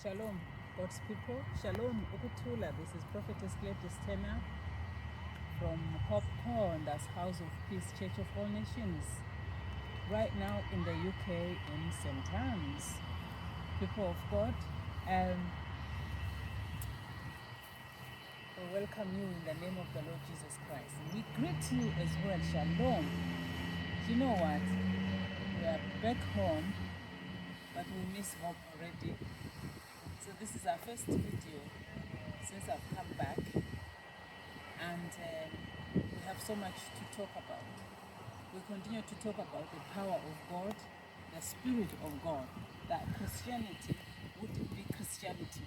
Shalom, God's people. Shalom, Ukuthula. This is Prophetess Gladys Tenner from Popcorn, that's House of Peace Church of All Nations. Right now in the UK in St. Anne's. People of God, we welcome you in the name of the Lord Jesus Christ. We greet you as well. Shalom. You know what? We are back home, but we miss home already. So this is our first video since I've come back, and we have so much to talk about. We continue to talk about the power of God, the Spirit of God, that Christianity wouldn't be Christianity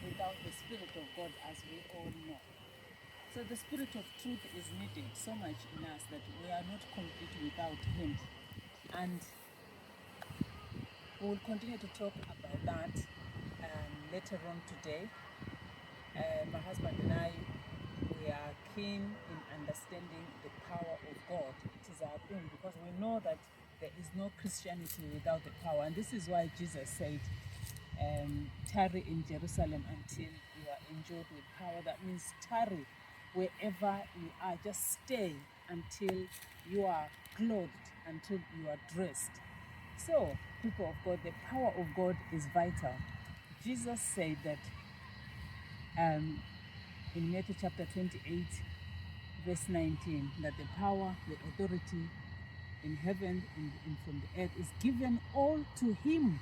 without the Spirit of God, as we all know. So the Spirit of truth is needed so much in us that we are not complete without Him. And we will continue to talk about that later on today. My husband and I, we are keen in understanding the power of God. It is our thing because we know that there is no Christianity without the power. And this is why Jesus said, tarry in Jerusalem until you are endued with power. That means tarry wherever you are. Just stay until you are clothed, until you are dressed. So, people of God, the power of God is vital. Jesus said that in Matthew chapter 28, verse 19, that the power, the authority in heaven and from the earth is given all to Him.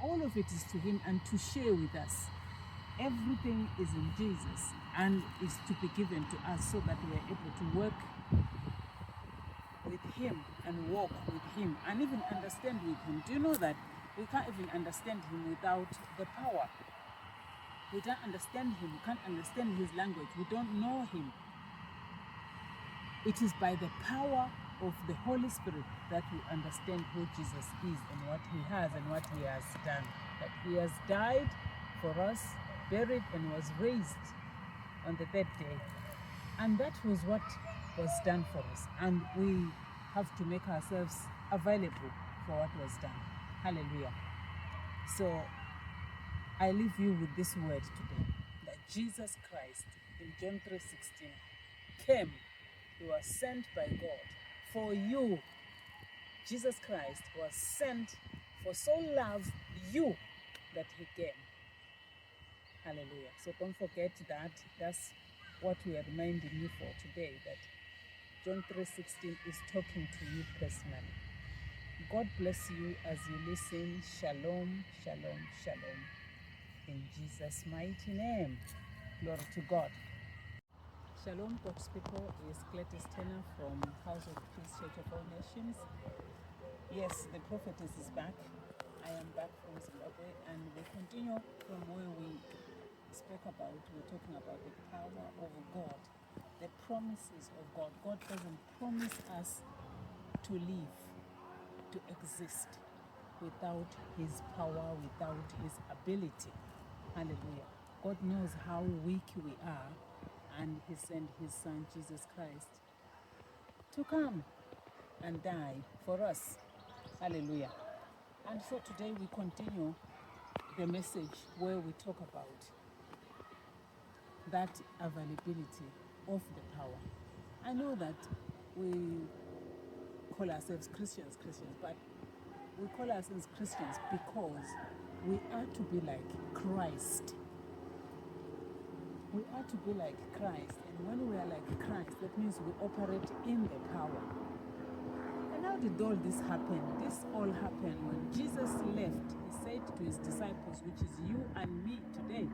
All of it is to Him and to share with us. Everything is in Jesus and is to be given to us so that we are able to work with Him and walk with Him and even understand with Him. Do you know that we can't even understand Him without the power? We don't understand Him. We can't understand His language. We don't know Him. It is by the power of the Holy Spirit that we understand who Jesus is and what He has and what He has done. That He has died for us, buried and was raised on the third day. And that was what was done for us. And we have to make ourselves available for what was done. Hallelujah. So I leave you with this word today, that Jesus Christ in John 3:16 came. He was sent by God for you. Jesus Christ was sent for so loved you that He came. Hallelujah. So don't forget that. That's what we are reminding you for today, that John 3:16 is talking to you personally. God bless you as you listen. Shalom, shalom, shalom. In Jesus' mighty name. Glory to God. Shalom, God's people. Is Gladys Tenner from House of Peace Church of All Nations. Yes, the prophetess is back. I am back from Zimbabwe, and we continue from where we spoke about. We're talking about the power of God, the promises of God. God doesn't promise us to live, to exist without His power, without His ability. Hallelujah. God knows how weak we are, and He sent His Son, Jesus Christ, to come and die for us. Hallelujah. And so today we continue the message where we talk about that availability of the power. I know that we call ourselves Christians, but we call ourselves Christians because we are to be like Christ. We are to be like Christ. And when we are like Christ, that means we operate in the power. And how did all this happen? This all happened when Jesus left. He said to His disciples, which is you and me today,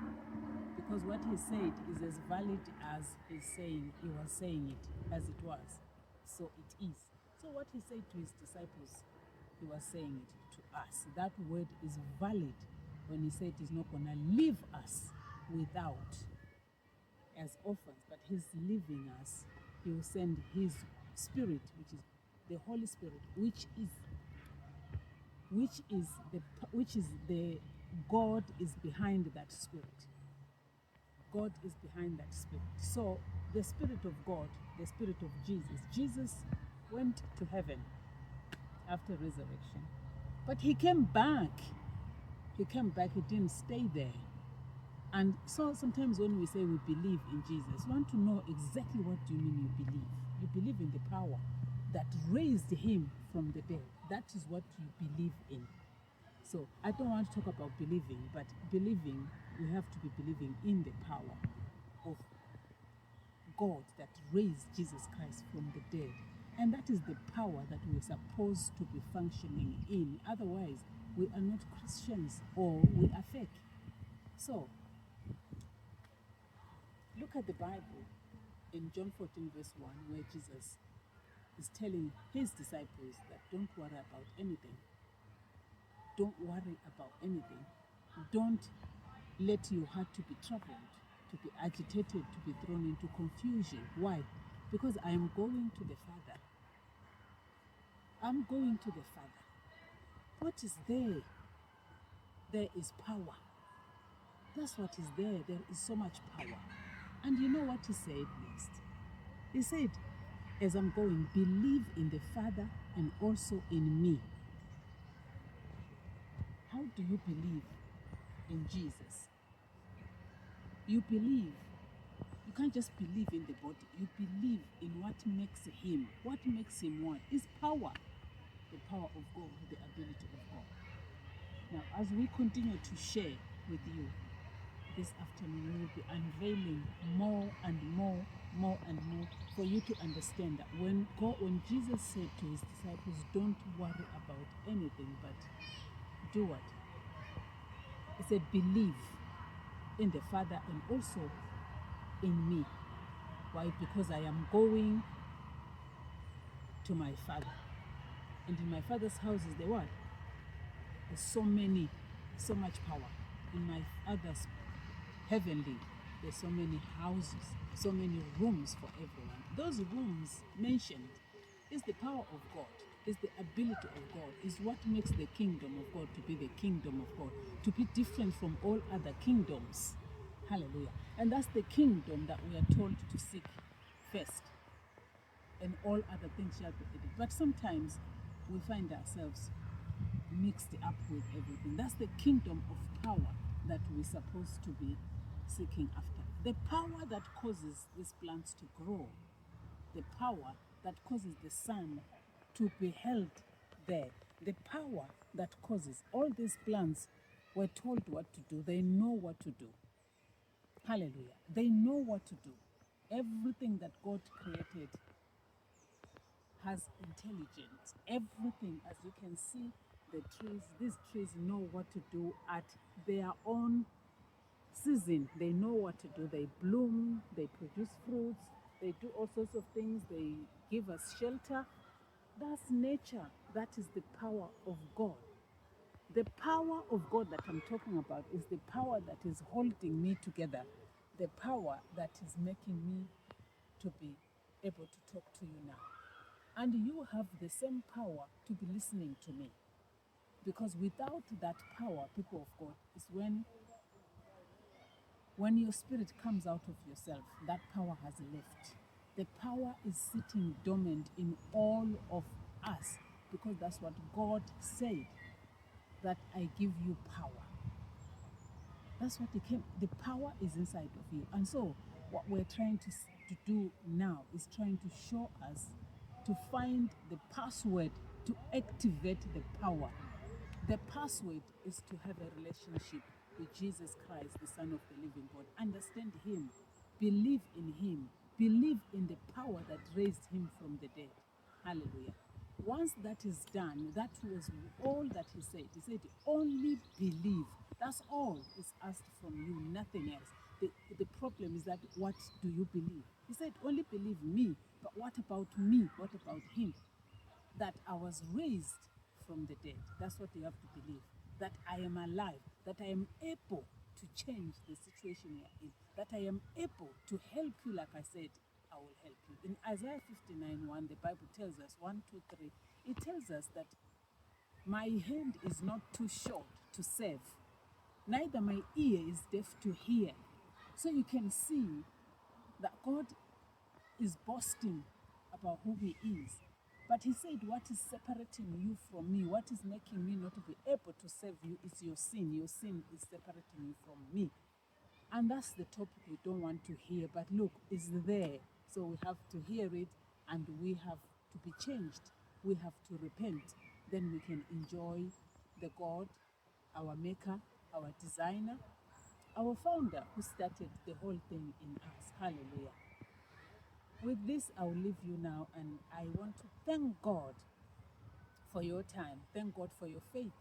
because what He said is as valid as He was saying it as it was. So it is. So what He said to His disciples, He was saying it to us. That word is valid when He said He's not going to leave us without as orphans, but He's leaving us. He will send His Spirit, which is the Holy Spirit, which is the God is behind that Spirit. God is behind that Spirit. So the Spirit of God, the Spirit of Jesus went to heaven after resurrection, but He came back He came back, he didn't stay there. And so sometimes when we say we believe in Jesus, we want to know exactly what do you mean you believe. You believe in the power that raised him from the dead. That is what you believe in. So I don't want to talk about believing, but believing, we have to be believing in the power of God that raised Jesus Christ from the dead. And that is the power that we're supposed to be functioning in. Otherwise, we are not Christians or we are fake. So, look at the Bible in John 14, verse 1, where Jesus is telling his disciples that don't worry about anything. Don't worry about anything. Don't let your heart to be troubled, to be agitated, to be thrown into confusion. Why? Because I am going to the Father. I'm going to the Father. What is there? There is power. That's what is there. There is so much power. And you know what he said next? He said, as I'm going, believe in the Father and also in me. How do you believe in Jesus? You believe. You can't just believe in the body. You believe in what makes him. What makes him one is power. The power of God, the ability of God. Now, as we continue to share with you this afternoon, we will be unveiling more and more for you to understand that when Jesus said to his disciples, don't worry about anything, but do what? He said, believe in the Father and also in me. Why? Because I am going to my Father. And in my Father's house is the what? There's so much power. In my Father's heavenly, there's so many houses, so many rooms for everyone. Those rooms mentioned is the power of God, is the ability of God, is what makes the kingdom of God to be the kingdom of God, to be different from all other kingdoms. Hallelujah. And that's the kingdom that we are told to seek first. And all other things shall be added. But sometimes we find ourselves mixed up with everything. That's the kingdom of power that we're supposed to be seeking after. The power that causes these plants to grow, the power that causes the sun to be held there, the power that causes all these plants were told what to do. They know what to do. Hallelujah. They know what to do. Everything that God created has intelligence. Everything, as you can see, the trees, these trees know what to do at their own season. They know what to do. They bloom, they produce fruits, they do all sorts of things, they give us shelter. That's nature. That is the power of God. The power of God that I'm talking about is the power that is holding me together, the power that is making me to be able to talk to you now. And you have the same power to be listening to me. Because without that power, people of God, is when your spirit comes out of yourself, that power has left. The power is sitting dormant in all of us, because that's what God said, that I give you power. That's what the power is inside of you. And so what we're trying to do now is trying to show us to find the password to activate the power. The password is to have a relationship with Jesus Christ, the Son of the living God. Understand him, believe in him, believe in the power that raised him from the dead. Hallelujah. Once that is done, that was all that he said. He said, only believe. That's all is asked from you, nothing else. The problem is that, what do you believe? He said, only believe me. But what about me? What about him? That I was raised from the dead. That's what you have to believe. That I am alive. That I am able to change the situation you're in. That I am able to help you, like I said, I will help you. In Isaiah 59:1, the Bible tells us, 1, 2, 3, it tells us that my hand is not too short to save, neither my ear is deaf to hear. So you can see that God is boasting about who he is. But he said, what is separating you from me, what is making me not to be able to save you is your sin. Your sin is separating you from me. And that's the topic we don't want to hear. But look, it's there. So we have to hear it, and we have to be changed. We have to repent. Then we can enjoy the God, our maker, our designer, our founder who started the whole thing in us. Hallelujah. With this, I'll leave you now, and I want to thank God for your time. Thank God for your faith.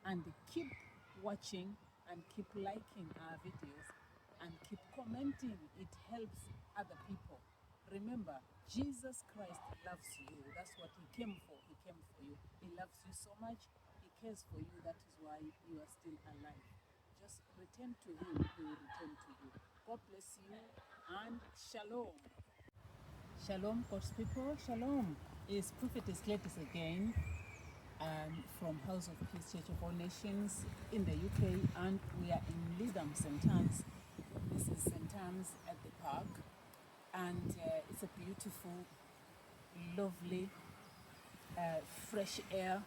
And keep watching and keep liking our videos and keep commenting. It helps other people. Remember, Jesus Christ loves you. That's what he came for. He came for you. He loves you so much. He cares for you. That is why you are still alive. Just return to him. He will return to you. God bless you and shalom. Shalom, God's people. Shalom. Is Prophetess Gladys again, from House of Peace Church of All Nations in the UK, and we are in Lytham, St. Anne's. This is St. Anne's at the park, and it's a beautiful, lovely, fresh air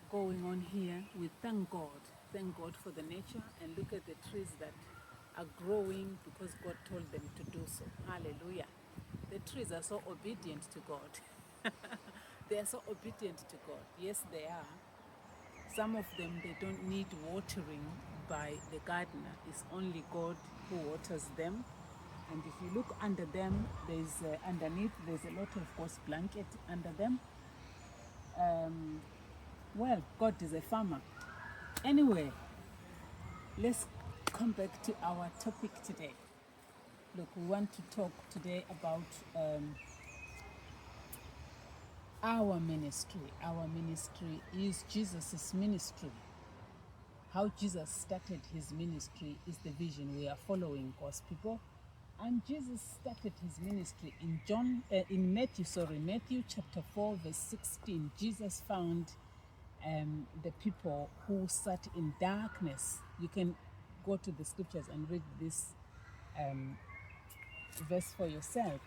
going on here. We thank God for the nature, and look at the trees that are growing because God told them to do so. Hallelujah. The trees are so obedient to God. They are so obedient to God. Yes, they are. Some of them, they don't need watering by the gardener. It's only God who waters them. And if you look under them, there's underneath, there's a lot of course blanket under them. Well, God is a farmer. Anyway, let's come back to our topic today. Look, we want to talk today about our ministry. Our ministry is Jesus' ministry. How Jesus started his ministry is the vision we are following, God's people. And Jesus started his ministry in Matthew chapter 4, verse 16. Jesus found the people who sat in darkness. You can go to the scriptures and read this verse for yourself.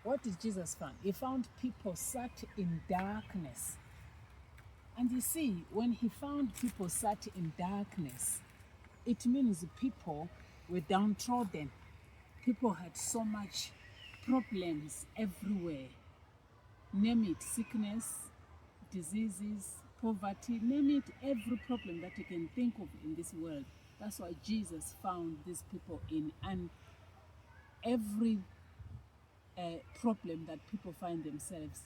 What did Jesus find? He found people sat in darkness. And you see, when he found people sat in darkness, it means people were downtrodden. People had so much problems everywhere. Name it, sickness, diseases, poverty, name it, every problem that you can think of in this world. That's why Jesus found these people in. And every problem that people find themselves,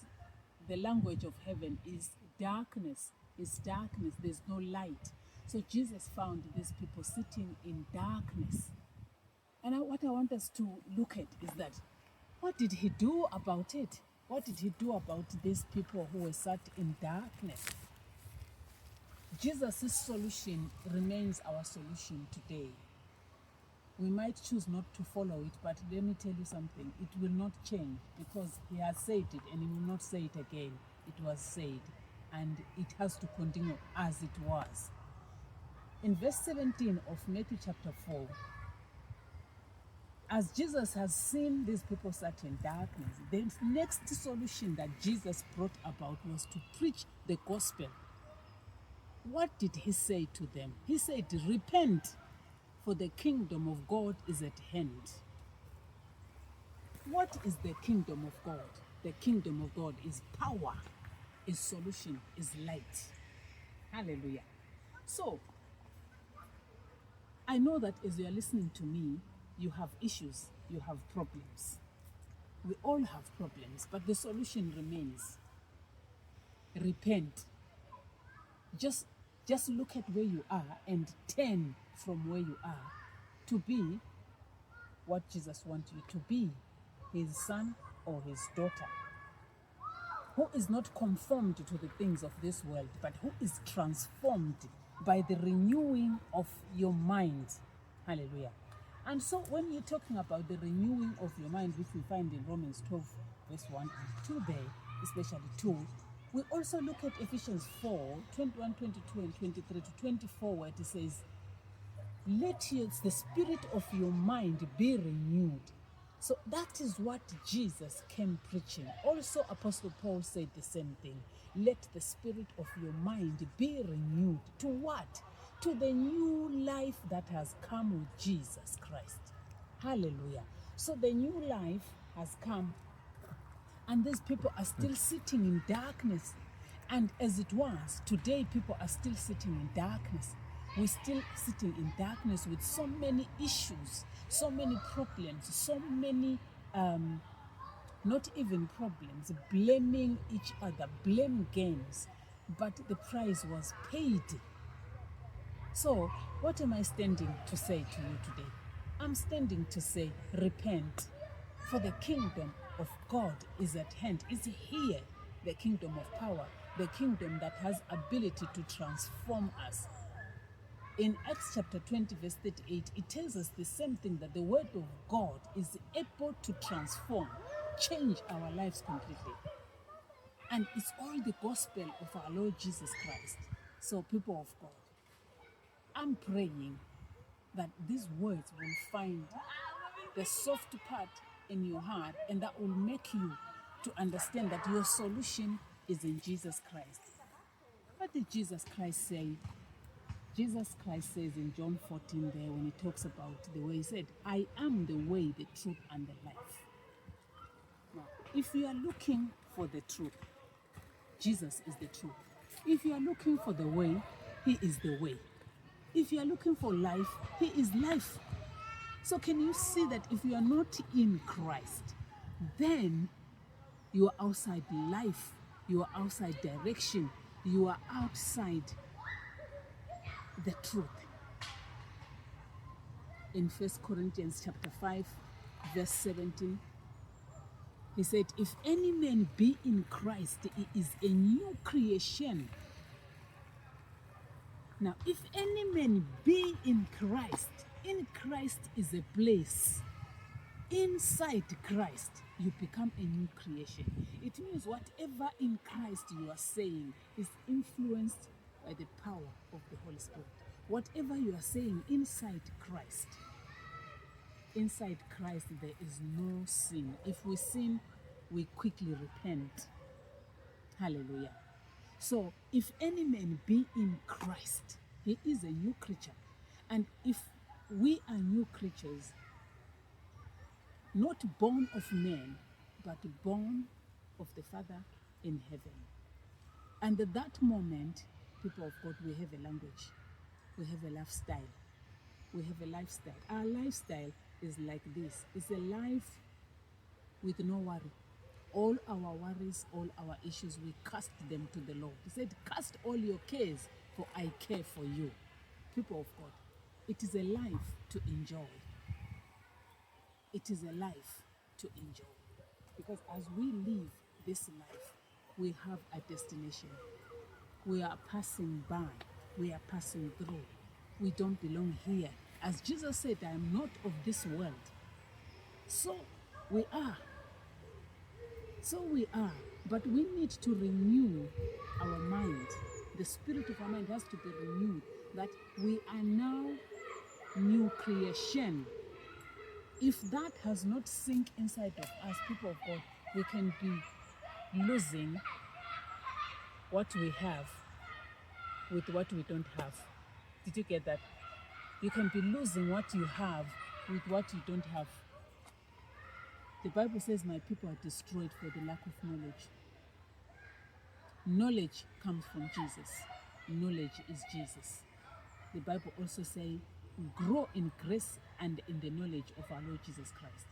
the language of heaven is darkness. It's darkness. There's no light. So Jesus found these people sitting in darkness. And what I want us to look at is that, what did he do about it? What did he do about these people who were sat in darkness? Jesus' solution remains our solution today. We might choose not to follow it, but let me tell you something. It will not change, because he has said it and he will not say it again. It was said, and it has to continue as it was. In verse 17 of Matthew chapter 4, as Jesus has seen these people sat in darkness, the next solution that Jesus brought about was to preach the gospel. What did he say to them? He said, repent, for the kingdom of God is at hand. What is the kingdom of God? The kingdom of God is power, is solution, is light. Hallelujah. So, I know that as you are listening to me, you have issues, you have problems. We all have problems, but the solution remains. Repent. Just look at where you are and turn from where you are to be what Jesus wants you to be, his son or his daughter, who is not conformed to the things of this world, but who is transformed by the renewing of your mind. Hallelujah. And so when you're talking about the renewing of your mind, which we find in Romans 12, verse 1 and 2 there, especially 2, we also look at Ephesians 4, 21, 22, and 23 to 24, where it says, let the spirit of your mind be renewed. So that is what Jesus came preaching. Also, Apostle Paul said the same thing. Let the spirit of your mind be renewed. To what? To the new life that has come with Jesus Christ. Hallelujah. So the new life has come, and these people are still sitting in darkness. And as it was, today people are still sitting in darkness. We're still sitting in darkness with so many issues, so many problems, so many, not even problems, blaming each other, blame games. But the price was paid. So, what am I standing to say to you today? I'm standing to say, repent, for the kingdom of God is at hand. Is here, the kingdom of power, the kingdom that has ability to transform us. In Acts chapter 20, verse 38, it tells us the same thing, that the word of God is able to transform, change our lives completely. And it's all the gospel of our Lord Jesus Christ. So, people of God, I'm praying that these words will find the soft part in your heart, and that will make you to understand that your solution is in Jesus Christ. What did Jesus Christ say? Jesus Christ says in John 14 there, when he talks about the way, he said, I am the way, the truth, and the life. Now, if you are looking for the truth, Jesus is the truth. If you are looking for the way, he is the way. If you are looking for life, he is life. So can you see that if you are not in Christ, then you are outside life, you are outside direction, you are outside the truth. In 1 Corinthians chapter 5, verse 17, he said, if any man be in Christ, he is a new creation. Now, if any man be in Christ is a place. Inside Christ, you become a new creation. It means whatever in Christ you are saying is influenced by the power of the Holy Spirit. Whatever you are saying inside Christ there is no sin. If we sin, we quickly repent. Hallelujah. So, if any man be in Christ, he is a new creature. And if we are new creatures, not born of man, but born of the Father in heaven. And at that moment, people of God, we have a language, we have a lifestyle, we have a lifestyle. Our lifestyle is like this. It's a life with no worry. All our worries, all our issues, we cast them to the Lord. He said, cast all your cares, for I care for you. People of God, it is a life to enjoy. It is a life to enjoy. Because as we live this life, we have a destination. We are passing by. We are passing through. We don't belong here. As Jesus said, I am not of this world. So we are. But we need to renew our mind. The spirit of our mind has to be renewed, that we are now new creation. If that has not sunk inside of us, people of God, we can be losing what we have with what we don't have. Did you get that? You can be losing what you have with what you don't have. The Bible says, my people are destroyed for the lack of knowledge. Knowledge comes from Jesus. Knowledge is Jesus. The Bible also says, grow in grace and in the knowledge of our Lord Jesus Christ.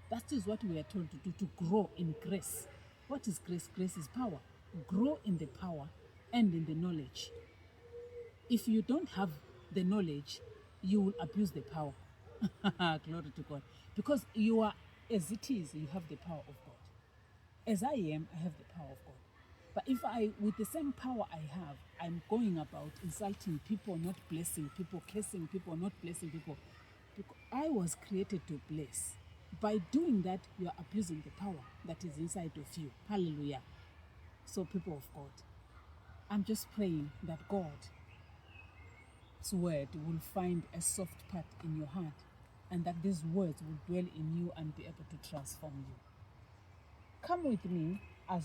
That is what we are told to do, to grow in grace. What is grace? Grace is power. Grow in the power and in the knowledge. If you don't have the knowledge, you will abuse the power. Glory to God. Because you are, as it is, you have the power of God. As I am, I have the power of God. But if with the same power I have, I'm going about insulting people, not blessing people, cursing people, not blessing people, because I was created to bless. By doing that, you are abusing the power that is inside of you. Hallelujah. So, people of God, I'm just praying that God's word will find a soft part in your heart, and that these words will dwell in you and be able to transform you. Come with me as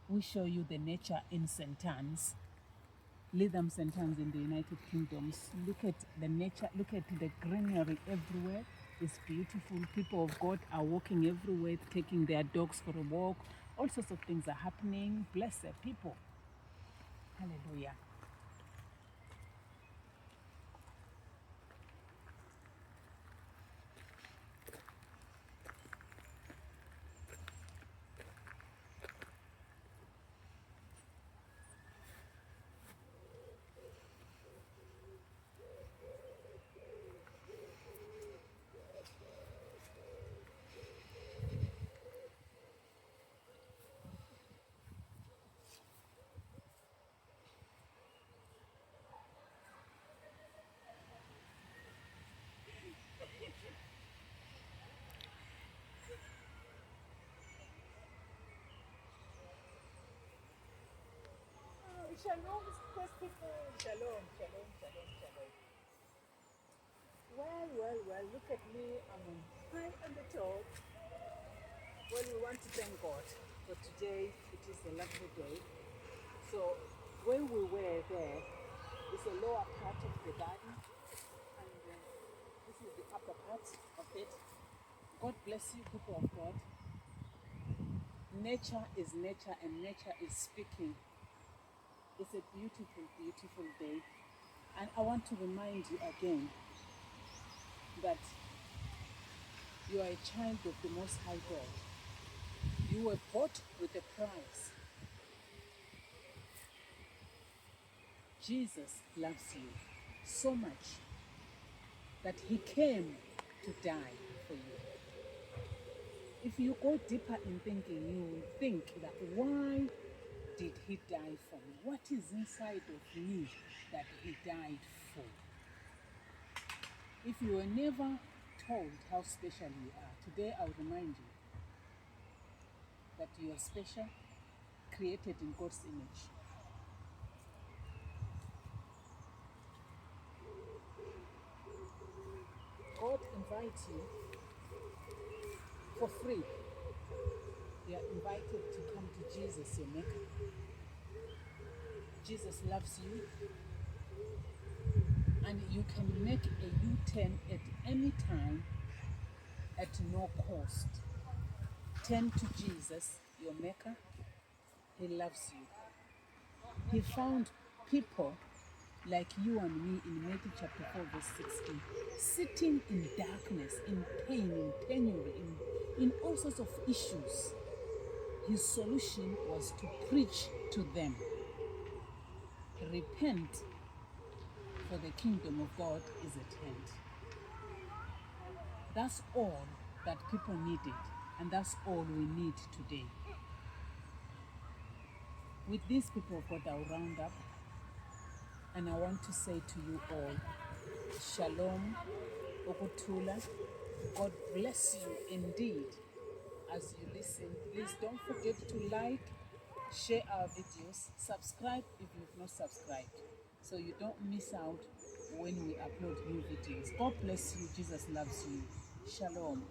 we show you the nature in St. Anne's, Lytham St. Anne's in the United Kingdom. Look at the nature, look at the greenery everywhere. It's beautiful. People of God are walking everywhere, taking their dogs for a walk. All sorts of things are happening. Blessed people. Hallelujah. Shalom, first people. Shalom, shalom, shalom, shalom. Well, look at me. I'm on high on the top. Well, we want to thank God for today. It is a lovely day. So, where we were there is the lower part of the garden, and this is the upper part of it. God bless you, people of God. Nature is nature, and nature is speaking. It's a beautiful, beautiful day. And I want to remind you again that you are a child of the Most High God. You were bought with a price. Jesus loves you so much that he came to die for you. If you go deeper in thinking, you will think that why did he die for me? What is inside of me that he died for? If you were never told how special you are, today I will remind you that you are special, created in God's image. God invites you for free. You are invited to come to Jesus, your Maker. Jesus loves you, and you can make a U-turn at any time at no cost. Turn to Jesus, your Maker. He loves you. He found people like you and me in Matthew chapter 4, verse 16, sitting in darkness, in pain, in penury, in all sorts of issues. His solution was to preach to them. Repent, for the kingdom of God is at hand. That's all that people needed, and that's all we need today. With these people of God, I'll round up, and I want to say to you all, Shalom, Okutula. God bless you indeed as you listen. Please don't forget to like, share our videos, subscribe if you've not subscribed, so you don't miss out when we upload new videos. God bless you. Jesus loves you. Shalom.